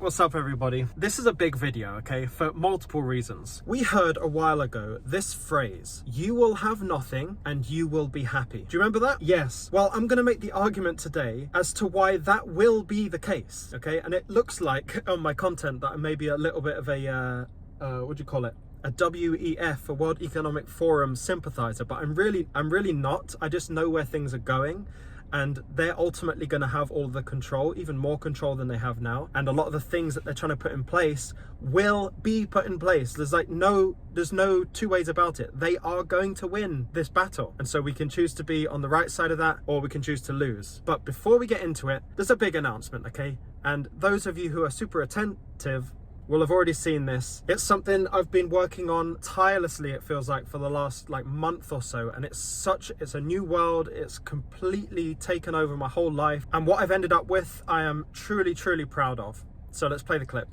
What's up, everybody? This is a big video, okay, for multiple reasons. We heard a while ago this phrase, you will have nothing and you will be happy. Do you remember that? Yes. Well, I'm going to make the argument today as to why that will be the case, okay? And it looks like on my content that I may be a little bit of a, what do you call it? A WEF, a World Economic Forum sympathizer, but I'm really not. I just know where things are going. And they're ultimately going to have all the control, even more control than they have now. And a lot of the things that they're trying to put in place will be put in place. There's no two ways about it. They are going to win this battle. And so we can choose to be on the right side of that, or we can choose to lose. But before we get into it, there's a big announcement, okay? And those of you who are super attentive will have already seen this. It's something I've been working on tirelessly, it feels like, for the last month or so, and it's a new world. It's completely taken over my whole life, and what I've ended up with, I am truly proud of. So let's play the clip.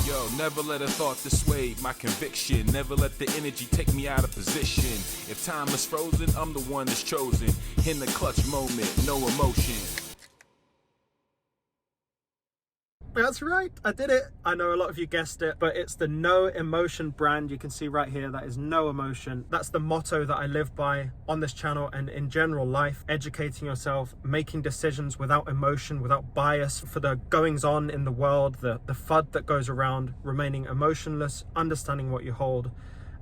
Yo, never let a thought dissuade my conviction. Never let the energy take me out of position. If time is frozen, I'm the one that's chosen. In the clutch moment, no emotion. That's right, I did it. I know a lot of you guessed it, but it's the No Emotion brand. You can see right here, that is no emotion. That's the motto that I live by on this channel and in general life. Educating yourself, making decisions without emotion, without bias for the goings on in the world, the FUD that goes around, remaining emotionless, understanding what you hold,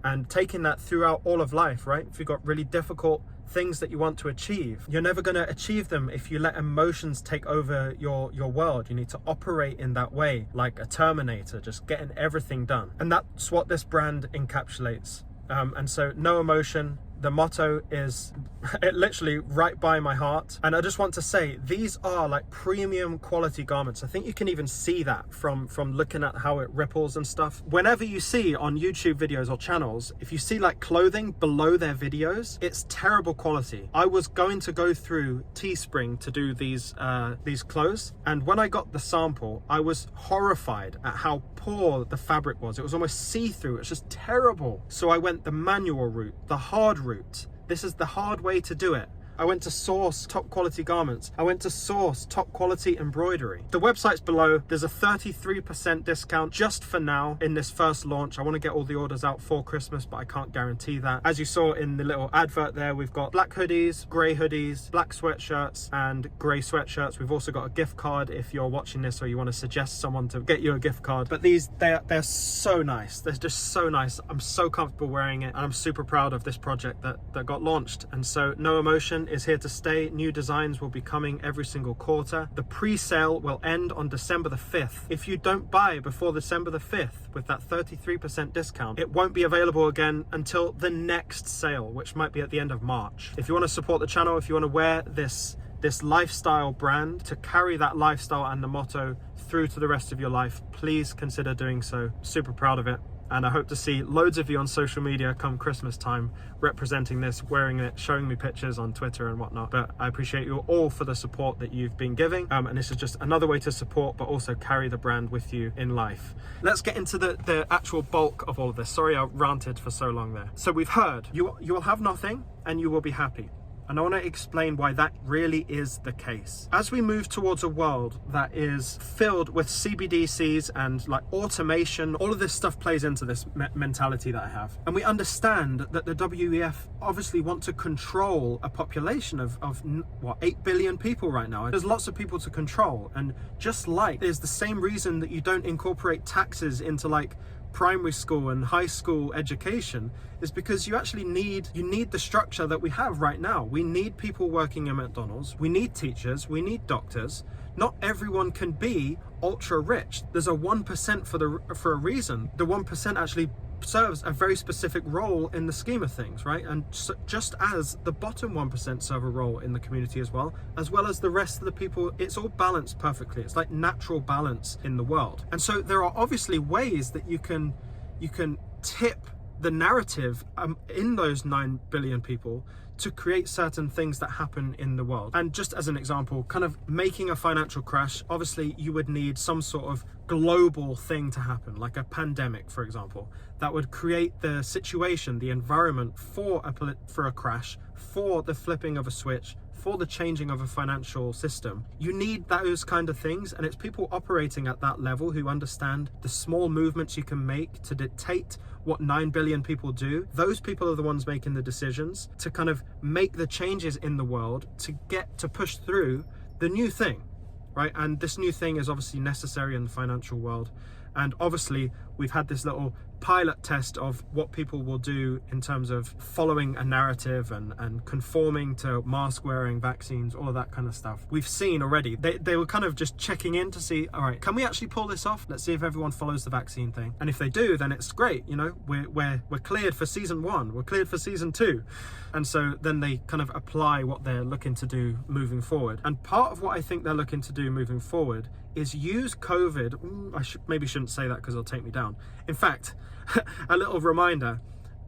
and taking that throughout all of life, right? If you've got really difficult things that you want to achieve, you're never going to achieve them if you let emotions take over your world. You need to operate in that way, like a Terminator, just getting everything done. And that's what this brand encapsulates. And so no emotion, the motto is it literally right by my heart. And I just want to say, these are like premium quality garments. I think you can even see that from looking at how it ripples and stuff. Whenever you see on YouTube videos or channels, if you see like clothing below their videos, it's terrible quality. I was going to go through Teespring to do these clothes, and when I got the sample, I was horrified at how poor the fabric was. It was almost see-through. It's just terrible. So I went the manual route, the hard route. This is the hard way to do it. I went to source top quality garments. I went to source top quality embroidery. The website's below. There's a 33% discount just for now in this first launch. I want to get all the orders out for Christmas, but I can't guarantee that. As you saw in the little advert there, we've got black hoodies, grey hoodies, black sweatshirts, and grey sweatshirts. We've also got a gift card if you're watching this or you want to suggest someone to get you a gift card. But these, they're so nice. They're just so nice. I'm so comfortable wearing it, and I'm super proud of this project that got launched. And so No Emotion is here to stay. New designs will be coming every single quarter. The pre-sale will end on December the 5th. If you don't buy before December the 5th with that 33% discount, it won't be available again until the next sale, which might be at the end of March. If you want to support the channel, if you want to wear this lifestyle brand, to carry that lifestyle and the motto through to the rest of your life, please consider doing so. Super proud of it. And I hope to see loads of you on social media come Christmas time representing this, wearing it, showing me pictures on Twitter and whatnot. But I appreciate you all for the support that you've been giving. And this is just another way to support, but also carry the brand with you in life. Let's get into the actual bulk of all of this. Sorry I ranted for so long there. So we've heard, you will have nothing and you will be happy. And I want to explain why that really is the case. As we move towards a world that is filled with CBDCs and like automation, all of this stuff plays into this mentality that I have. And we understand that the WEF obviously want to control a population of what, 8 billion people right now. There's lots of people to control. And just like there's the same reason that you don't incorporate taxes into like primary school and high school education, is because you actually need the structure that we have right now. We need people working in McDonald's, we need teachers, we need doctors. Not everyone can be ultra rich. There's a 1% for a reason. The 1% actually serves a very specific role in the scheme of things, right? And so, just as the bottom 1% serve a role in the community as well as the rest of the people, it's all balanced perfectly. It's like natural balance in the world. And so there are obviously ways that you can tip the narrative in those 9 billion people to create certain things that happen in the world. And just as an example, kind of making a financial crash, obviously you would need some sort of global thing to happen, like a pandemic, for example, that would create the situation, the environment for a crash, for the flipping of a switch, for the changing of a financial system, you need those kind of things. And it's people operating at that level who understand the small movements you can make to dictate what 9 billion people do. Those people are the ones making the decisions to kind of make the changes in the world to get to push through the new thing, right? And this new thing is obviously necessary in the financial world. And obviously we've had this little pilot test of what people will do in terms of following a narrative and conforming to mask wearing, vaccines, all of that kind of stuff. We've seen already, they were kind of just checking in to see, all right, can we actually pull this off? Let's see if everyone follows the vaccine thing. And if they do, then it's great. You know, we're cleared for season 1, we're cleared for season 2. And so then they kind of apply what they're looking to do moving forward. And part of what I think they're looking to do moving forward is use COVID. I maybe shouldn't say that because it'll take me down. In fact, a little reminder,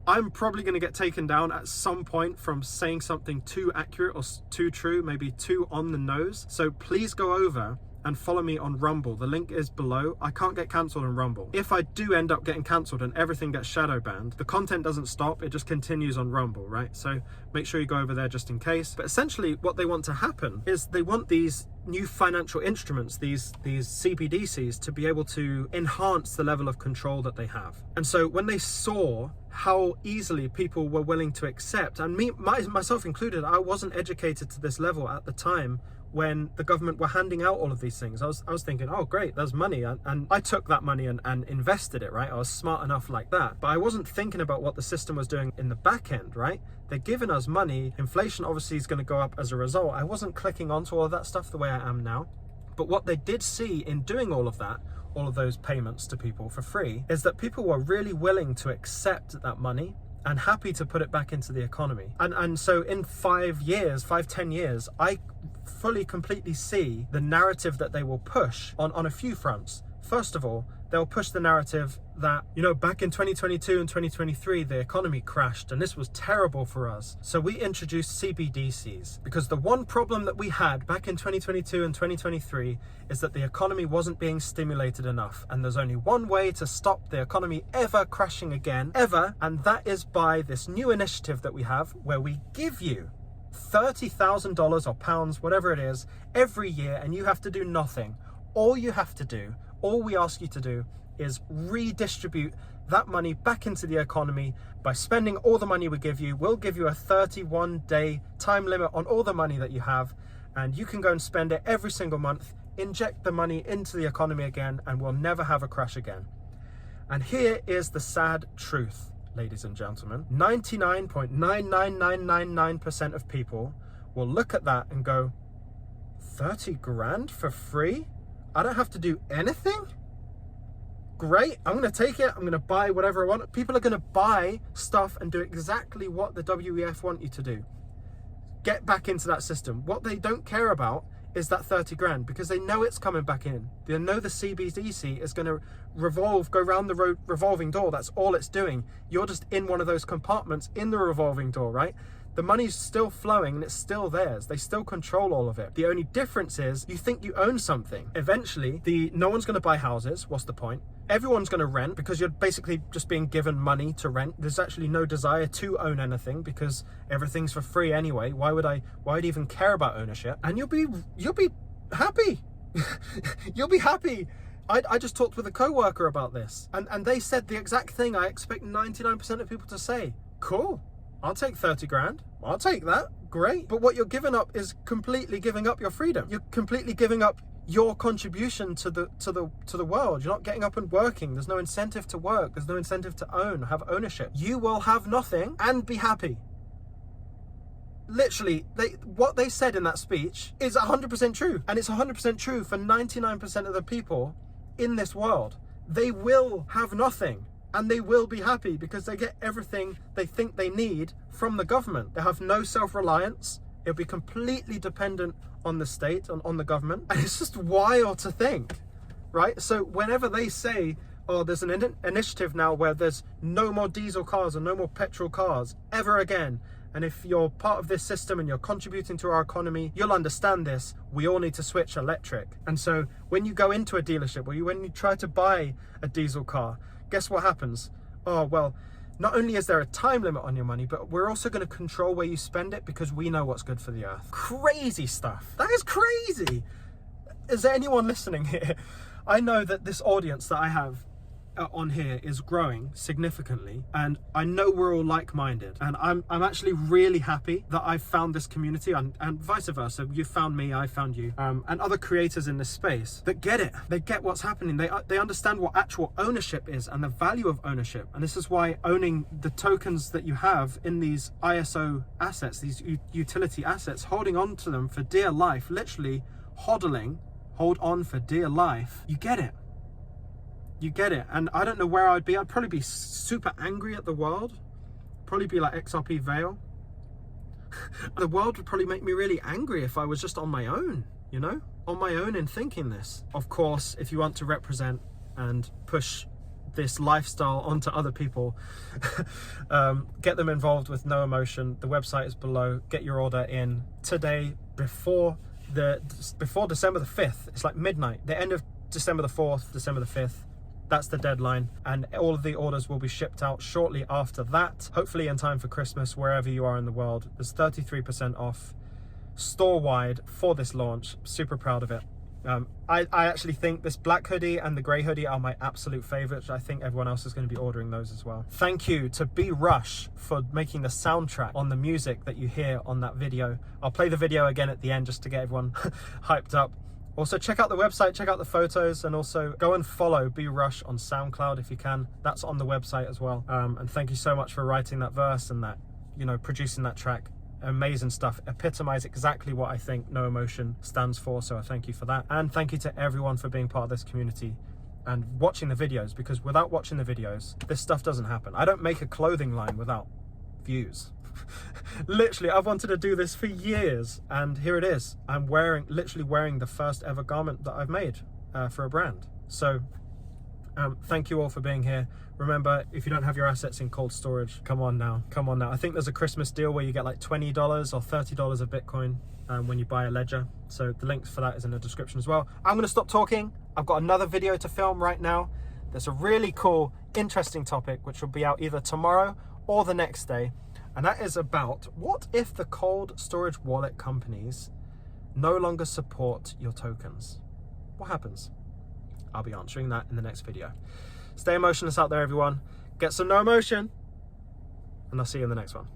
I'm probably going to get taken down at some point from saying something too accurate or too true, maybe too on the nose. So please go over and follow me on Rumble. The link is below. I can't get cancelled on Rumble. If I do end up getting cancelled and everything gets shadow banned, the content doesn't stop, it just continues on Rumble, right? So make sure you go over there just in case. But essentially what they want to happen is they want these new financial instruments, these CBDCs, to be able to enhance the level of control that they have. And so when they saw how easily people were willing to accept, and myself included, I wasn't educated to this level at the time when the government were handing out all of these things. I was thinking, oh great, there's money, and I took that money and invested it, right? I was smart enough like that, but I wasn't thinking about what the system was doing in the back end, right? They're giving us money, inflation obviously is going to go up as a result. I wasn't clicking onto all of that stuff the way I am now, but what they did see in doing all of that, all of those payments to people for free, is that people were really willing to accept that money and happy to put it back into the economy. And so in 10 years, I fully, completely see the narrative that they will push on a few fronts. First of all, they'll push the narrative that, you know, back in 2022 and 2023, the economy crashed and this was terrible for us. So we introduced CBDCs because the one problem that we had back in 2022 and 2023 is that the economy wasn't being stimulated enough. And there's only one way to stop the economy ever crashing again, ever. And that is by this new initiative that we have where we give you $30,000 or pounds, whatever it is, every year, and you have to do nothing. All you have to do, all we ask you to do is redistribute that money back into the economy by spending all the money we give you. We'll give you a 31-day time limit on all the money that you have, and you can go and spend it every single month, inject the money into the economy again, and we'll never have a crash again. And here is the sad truth, ladies and gentlemen. 99.99999% of people will look at that and go, 30 grand for free? I don't have to do anything? Great, I'm going to take it. I'm going to buy whatever I want. People are going to buy stuff and do exactly what the WEF want you to do. Get back into that system. What they don't care about is that 30 grand because they know it's coming back in. They know the CBDC is going to go around the revolving door. That's all it's doing. You're just in one of those compartments in the revolving door, right? The money's still flowing and it's still theirs. They still control all of it. The only difference is you think you own something. Eventually, no one's going to buy houses. What's the point? Everyone's going to rent because you're basically just being given money to rent. There's actually no desire to own anything because everything's for free anyway. Why would I even care about ownership? And you'll be happy. You'll be happy. I just talked with a co-worker about this and they said the exact thing I expect 99% of people to say. Cool. I'll take 30 grand. I'll take that. Great. But what you're giving up is completely giving up your freedom. You're completely giving up your contribution to the world. You're not getting up and working. There's no incentive to work. There's no incentive to have ownership. You will have nothing and be happy. Literally, what they said in that speech is 100% true. And it's 100% true for 99% of the people in this world. They will have nothing. And they will be happy because they get everything they think they need from the government. They have no self-reliance. It'll be completely dependent on the state, on the government. And it's just wild to think, right? So whenever they say, oh, there's an initiative now where there's no more diesel cars and no more petrol cars ever again. And if you're part of this system and you're contributing to our economy, you'll understand this. We all need to switch electric. And so when you go into a dealership or when you try to buy a diesel car, guess what happens? Oh, well, not only is there a time limit on your money, but we're also going to control where you spend it because we know what's good for the earth. Crazy stuff. That is crazy. Is there anyone listening here? I know that this audience that I have on here is growing significantly, and I know we're all like-minded, and I'm actually really happy that I've found this community, and vice versa. You found me, I found you, and other creators in this space that get it. They get what's happening. They understand what actual ownership is and the value of ownership, and this is why owning the tokens that you have in these ISO assets, these utility assets, holding on to them for dear life, literally hodling, hold on for dear life. You get it. You get it. And I don't know where I'd be. I'd probably be super angry at the world. Probably be like XRP Veil. The world would probably make me really angry if I was just on my own, you know? On my own in thinking this. Of course, if you want to represent and push this lifestyle onto other people, get them involved with No Emotion. The website is below. Get your order in today before December the 5th. It's like midnight. The end of December the 4th, December the 5th. That's the deadline, and all of the orders will be shipped out shortly after that, hopefully in time for Christmas, wherever you are in the world. There's 33% off store-wide for this launch. Super proud of it. I actually think this black hoodie and the grey hoodie are my absolute favorites. I think everyone else is going to be ordering those as well. Thank you to B Rush for making the soundtrack on the music that you hear on that video. I'll play the video again at the end just to get everyone hyped up. Also, check out the website, check out the photos, and also go and follow B Rush on SoundCloud if you can. That's on the website as well. And thank you so much for writing that verse and that, you know, producing that track. Amazing stuff. Epitomize exactly what I think No Emotion stands for. So I thank you for that. And thank you to everyone for being part of this community and watching the videos, because without watching the videos, this stuff doesn't happen. I don't make a clothing line without views. Literally, I've wanted to do this for years, and here it is. I'm literally wearing the first ever garment that I've made for a brand. So thank you all for being here. Remember, if you don't have your assets in cold storage, come on now. I think there's a Christmas deal where you get like $20 or $30 of Bitcoin when you buy a ledger. So the links for that is in the description as well. I'm going to stop talking. I've got another video to film right now. There's a really cool, interesting topic which will be out either tomorrow or the next day. And that is about, what if the cold storage wallet companies no longer support your tokens? What happens? I'll be answering that in the next video. Stay emotionless out there, everyone. Get some No Emotion, and I'll see you in the next one.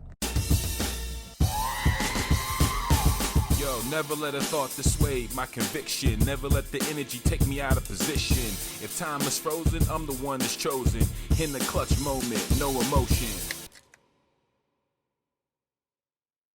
Yo, never let a thought dissuade my conviction. Never let the energy take me out of position. If time is frozen, I'm the one that's chosen. In the clutch moment, no emotion.